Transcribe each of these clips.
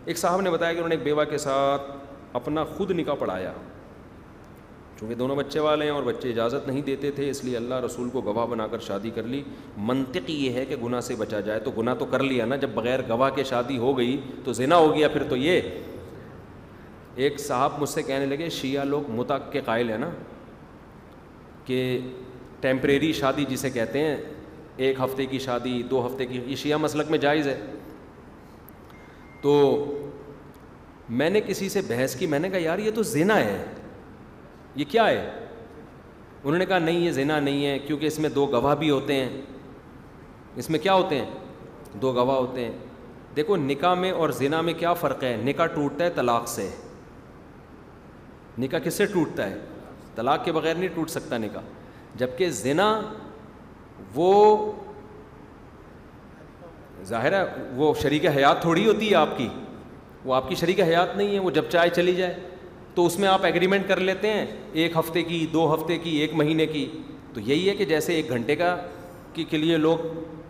ایک صاحب نے بتایا کہ انہوں نے ایک بیوہ کے ساتھ اپنا خود نکاح پڑھایا، چونکہ دونوں بچے والے ہیں اور بچے اجازت نہیں دیتے تھے، اس لیے اللہ رسول کو گواہ بنا کر شادی کر لی۔ منطق یہ ہے کہ گناہ سے بچا جائے، تو گناہ تو کر لیا نا، جب بغیر گواہ کے شادی ہو گئی تو زنا ہو گیا پھر تو۔ یہ ایک صاحب مجھ سے کہنے لگے شیعہ لوگ متع کے قائل ہیں نا، کہ ٹیمپریری شادی جسے کہتے ہیں، 1 ہفتے کی شادی، 2 ہفتے کی، یہ شیعہ مسلک میں جائز ہے۔ تو میں نے کسی سے بحث کی، میں نے کہا یار یہ تو زنا ہے، یہ کیا ہے؟ انہوں نے کہا نہیں یہ زنا نہیں ہے، کیونکہ اس میں 2 گواہ بھی ہوتے ہیں۔ اس میں کیا ہوتے ہیں؟ 2 گواہ ہوتے ہیں۔ دیکھو نکاح میں اور زنا میں کیا فرق ہے؟ نکاح ٹوٹتا ہے طلاق سے۔ نکاح کس سے ٹوٹتا ہے؟ طلاق کے بغیر نہیں ٹوٹ سکتا نکاح، جبکہ زنا وہ ظاہر ہے وہ شریک حیات تھوڑی ہوتی ہے آپ کی، وہ آپ کی شریک حیات نہیں ہے، وہ جب چاہے چلی جائے۔ تو اس میں آپ ایگریمنٹ کر لیتے ہیں 1 ہفتے کی، 2 ہفتے کی، 1 مہینے کی۔ تو یہی ہے کہ جیسے 1 گھنٹے کا کے لیے لوگ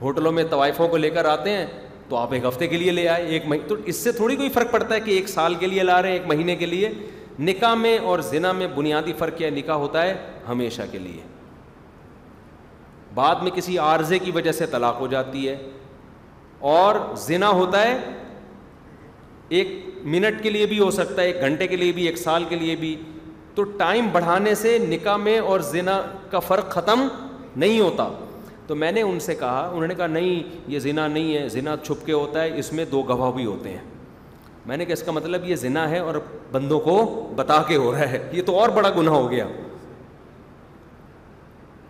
ہوٹلوں میں طوائفوں کو لے کر آتے ہیں، تو آپ 1 ہفتے کے لیے لے آئے، 1 مہینے، تو اس سے تھوڑی کوئی فرق پڑتا ہے کہ 1 سال کے لیے لا رہے ہیں، 1 مہینے کے لیے۔ نکاح میں اور زنا میں بنیادی فرق کیا ہے؟ نکاح ہوتا ہے ہمیشہ کے لیے، بعد میں کسی عارضے کی وجہ سے طلاق ہو جاتی ہے، اور زنا ہوتا ہے 1 منٹ کے لیے بھی ہو سکتا ہے، 1 گھنٹے کے لیے بھی، 1 سال کے لیے بھی۔ تو ٹائم بڑھانے سے نکاح میں اور زنا کا فرق ختم نہیں ہوتا۔ تو میں نے ان سے کہا، انہوں نے کہا نہیں یہ زنا نہیں ہے، زنا چھپ کے ہوتا ہے، اس میں 2 گواہ بھی ہوتے ہیں۔ میں نے کہا اس کا مطلب یہ زنا ہے اور بندوں کو بتا کے ہو رہا ہے، یہ تو اور بڑا گناہ ہو گیا۔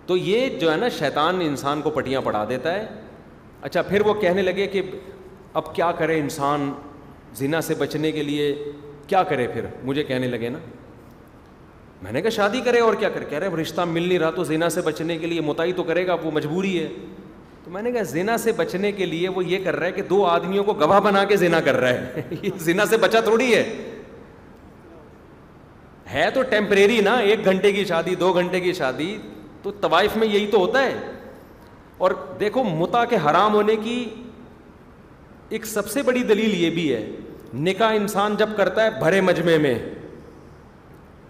تو یہ جو ہے نا شیطان انسان کو پٹیاں پڑھا دیتا ہے۔ اچھا پھر وہ کہنے لگے کہ اب کیا کرے انسان زنا سے بچنے کے لیے، کیا کرے؟ پھر مجھے کہنے لگے نا، میں نے کہا شادی کرے اور کیا کرے؟ کہہ رہے رشتہ مل نہیں رہا تو زنا سے بچنے کے لیے متعی تو کرے گا، وہ مجبوری ہے۔ تو میں نے کہا زنا سے بچنے کے لیے وہ یہ کر رہا ہے کہ 2 آدمیوں کو گواہ بنا کے زنا کر رہا ہے، یہ زنا سے بچا تھوڑی ہے تو ٹیمپریری نا، 1 گھنٹے کی شادی، 2 گھنٹے کی شادی، تو طوائف میں یہی تو ہوتا ہے۔ اور دیکھو متع کے حرام ہونے کی ایک سب سے بڑی دلیل یہ بھی ہے، نکاح انسان جب کرتا ہے بھرے مجمع میں،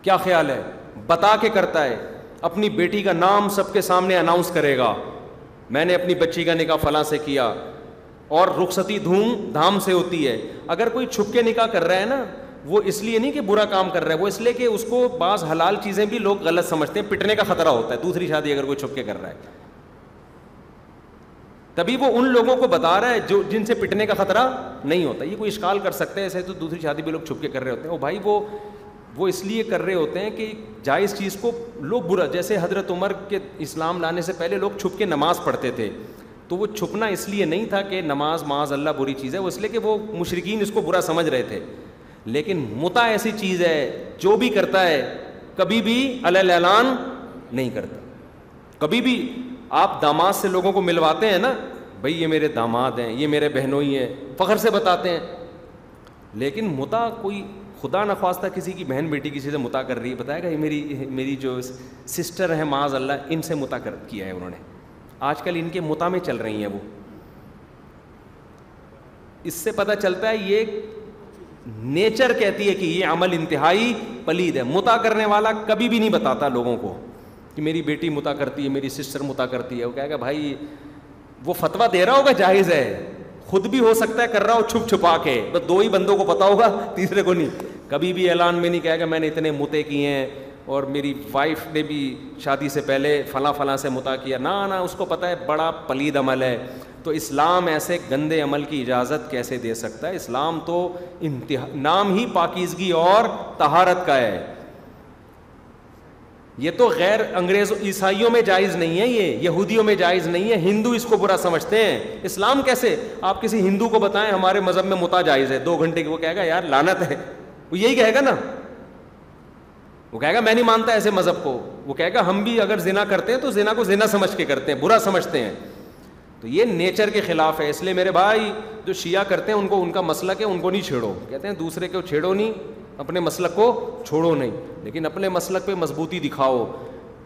کیا خیال ہے؟ بتا کے کرتا ہے، اپنی بیٹی کا نام سب کے سامنے اناؤنس کرے گا، میں نے اپنی بچی کا نکاح فلاں سے کیا، اور رخصتی دھوم دھام سے ہوتی ہے۔ اگر کوئی چھپ کے نکاح کر رہا ہے نا، وہ اس لیے نہیں کہ برا کام کر رہا ہے، وہ اس لیے کہ اس کو بعض حلال چیزیں بھی لوگ غلط سمجھتے ہیں، پٹنے کا خطرہ ہوتا ہے دوسری شادی اگر کوئی چھپ کے کر رہا ہے، تبھی وہ ان لوگوں کو بتا رہا ہے جو جن سے پٹنے کا خطرہ نہیں ہوتا۔ یہ کوئی اشکال کر سکتے ہیں ایسے تو دوسری شادی بھی لوگ چھپ کے کر رہے ہوتے ہیں، او بھائی وہ اس لیے کر رہے ہوتے ہیں کہ جائز چیز کو لوگ برا، جیسے حضرت عمر کے اسلام لانے سے پہلے لوگ چھپ کے نماز پڑھتے تھے، تو وہ چھپنا اس لیے نہیں تھا کہ نماز معاذ اللہ بری چیز ہے، وہ اس لیے کہ وہ مشرکین اس کو برا سمجھ رہے تھے۔ لیکن متع ایسی چیز ہے جو بھی کرتا ہے کبھی بھی علی اعلان نہیں کرتا۔ کبھی بھی آپ داماد سے لوگوں کو ملواتے ہیں نا، بھئی یہ میرے داماد ہیں، یہ میرے بہنوئی ہیں، فخر سے بتاتے ہیں، لیکن متع کوئی خدا نخواستہ کسی کی بہن بیٹی کسی سے متع کر رہی ہے، بتائے گا یہ میری جو سسٹر ہیں معاذ اللہ، ان سے متع کیا ہے انہوں نے، آج کل ان کے متع میں چل رہی ہیں وہ۔ اس سے پتہ چلتا ہے یہ نیچر کہتی ہے کہ یہ عمل انتہائی پلید ہے۔ متع کرنے والا کبھی بھی نہیں بتاتا لوگوں کو کہ میری بیٹی متع کرتی ہے، میری سسٹر متع کرتی ہے، وہ کہے گا بھائی وہ فتویٰ دے رہا ہوگا جائز ہے، خود بھی ہو سکتا ہے کر رہا ہو چھپ چھپا کے، بس 2 ہی بندوں کو پتا ہوگا، تیسرے کو نہیں۔ کبھی بھی اعلان میں نہیں کہے گا میں نے اتنے متع کیے ہیں اور میری وائف نے بھی شادی سے پہلے فلاں فلاں سے متع کیا، نہ اس کو پتہ ہے بڑا پلید عمل ہے۔ تو اسلام ایسے گندے عمل کی اجازت کیسے دے سکتا ہے؟ اسلام تو نام ہی پاکیزگی اور طہارت کا ہے۔ یہ تو غیر انگریز عیسائیوں میں جائز نہیں ہے، یہ یہودیوں میں جائز نہیں ہے، ہندو اس کو برا سمجھتے ہیں۔ اسلام کیسے؟ آپ کسی ہندو کو بتائیں ہمارے مذہب میں متع جائز ہے 2 گھنٹے کی، وہ کہے گا یار لعنت ہے، وہ یہی کہے گا نا، وہ کہے گا میں نہیں مانتا ایسے مذہب کو، وہ کہے گا ہم بھی اگر زنا کرتے ہیں تو زنا کو زنا سمجھ کے کرتے ہیں، برا سمجھتے ہیں۔ تو یہ نیچر کے خلاف ہے، اس لیے میرے بھائی جو شیعہ کرتے ہیں ان کو ان کا مسلک ہے، ان کو نہیں چھیڑو، کہتے ہیں دوسرے کو چھیڑو نہیں، اپنے مسلک کو چھوڑو نہیں، لیکن اپنے مسلک پہ مضبوطی دکھاؤ۔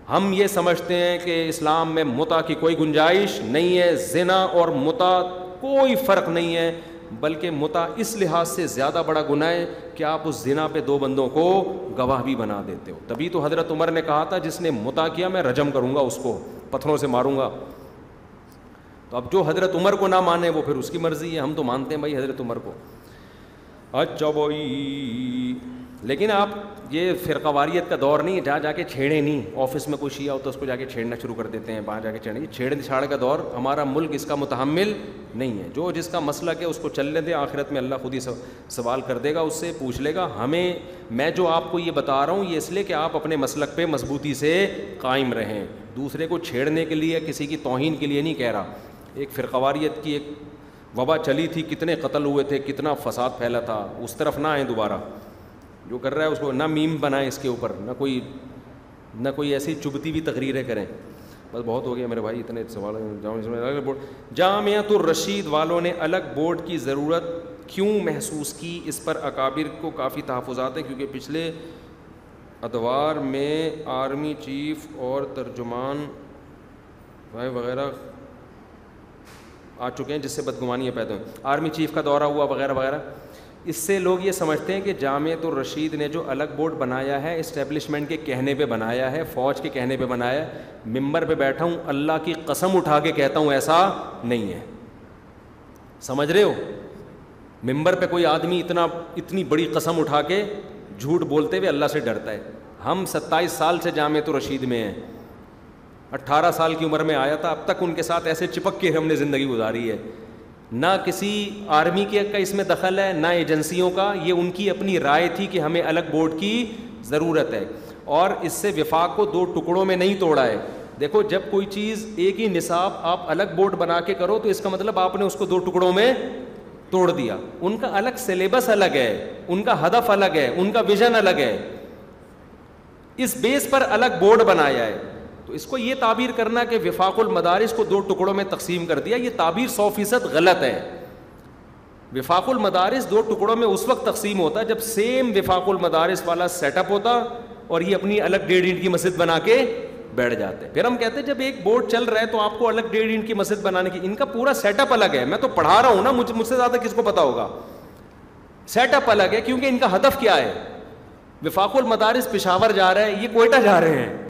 ہم یہ سمجھتے ہیں کہ اسلام میں متع کی کوئی گنجائش نہیں ہے، زنا اور متع کوئی فرق نہیں ہے، بلکہ متع اس لحاظ سے زیادہ بڑا گناہ ہے کہ آپ اس زنا پہ دو بندوں کو گواہ بھی بنا دیتے ہو. تبھی تو حضرت عمر نے کہا تھا جس نے متع کیا میں رجم کروں گا, اس کو پتھروں سے ماروں گا. تو اب جو حضرت عمر کو نہ مانے وہ پھر اس کی مرضی ہے, ہم تو مانتے ہیں بھائی حضرت عمر کو. اچھا بھائی, لیکن آپ یہ فرقہ واریت کا دور نہیں, جا کے چھیڑیں نہیں. آفس میں کوئی شیعہ ہوتا ہے اس کو جا کے چھیڑنا شروع کر دیتے ہیں, وہاں جا کے چھیڑیں. یہ چھیڑ چھاڑ کا دور ہمارا ملک اس کا متحمل نہیں ہے. جو جس کا مسلک ہے اس کو چلنے دیں, آخرت میں اللہ خود ہی سوال کر دے گا, اس سے پوچھ لے گا. میں جو آپ کو یہ بتا رہا ہوں یہ اس لیے کہ آپ اپنے مسلک پہ مضبوطی سے قائم رہیں. دوسرے کو چھیڑنے کے لیے, کسی کی توہین کے لیے نہیں کہہ رہا. ایک فرقہ واریت کی ایک وبا چلی تھی, کتنے قتل ہوئے تھے, کتنا فساد پھیلا تھا. اس طرف نہ آئیں دوبارہ. جو کر رہا ہے اس کو نہ میم بنائیں اس کے اوپر, نہ کوئی ایسی چبھتی ہوئی تقریریں کریں. بس بہت ہو گیا میرے بھائی, اتنے سوال. جامعۃ الرشید والوں نے الگ بورڈ کی ضرورت کیوں محسوس کی؟ اس پر اکابر کو کافی تحفظات ہیں, کیونکہ پچھلے ادوار میں آرمی چیف اور ترجمان وغیرہ آ چکے ہیں جس سے بدگمانیاں پیدا ہوئیں. آرمی چیف کا دورہ ہوا وغیرہ وغیرہ. اس سے لوگ یہ سمجھتے ہیں کہ جامعۃ الرشید نے جو الگ بورڈ بنایا ہے اسٹیبلشمنٹ کے کہنے پہ بنایا ہے, فوج کے کہنے پہ بنایا ہے. ممبر پہ بیٹھا ہوں, اللہ کی قسم اٹھا کے کہتا ہوں ایسا نہیں ہے. سمجھ رہے ہو؟ ممبر پہ کوئی آدمی اتنی بڑی قسم اٹھا کے جھوٹ بولتے ہوئے اللہ سے ڈرتا ہے. ہم 27 سال سے جامعۃ الرشید میں ہیں, 18 سال کی عمر میں آیا تھا, اب تک ان کے ساتھ ایسے چپک کے ہم نے زندگی گزاری ہے. نہ کسی آرمی کا اس میں دخل ہے, نہ ایجنسیوں کا. یہ ان کی اپنی رائے تھی کہ ہمیں الگ بورڈ کی ضرورت ہے, اور اس سے وفاق کو دو ٹکڑوں میں نہیں توڑا ہے. دیکھو, جب کوئی چیز ایک ہی نصاب آپ الگ بورڈ بنا کے کرو تو اس کا مطلب آپ نے اس کو دو ٹکڑوں میں توڑ دیا. ان کا الگ سلیبس الگ ہے, ان کا ہدف الگ ہے, ان کا ویژن الگ ہے. اس بیس پر الگ بورڈ بنایا ہے. تو اس کو یہ تعبیر کرنا کہ وفاق المدارس کو دو ٹکڑوں میں تقسیم کر دیا, یہ تعبیر 100% غلط ہے. وفاق المدارس دو ٹکڑوں میں اس وقت تقسیم ہوتا جب سیم وفاق المدارس والا سیٹ اپ ہوتا اور یہ اپنی الگ 1.5 اینٹ کی مسجد بنا کے بیٹھ جاتے. پھر ہم کہتے ہیں جب ایک بورڈ چل رہا ہے تو آپ کو الگ 1.5 اینٹ کی مسجد بنانے کی. ان کا پورا سیٹ اپ الگ ہے. میں تو پڑھا رہا ہوں نا, مجھ سے زیادہ کس کو پتا ہوگا. سیٹ اپ الگ ہے کیونکہ ان کا ہدف کیا ہے. وفاق المدارس پشاور جا رہا ہے, یہ کوئٹہ جا رہے ہیں.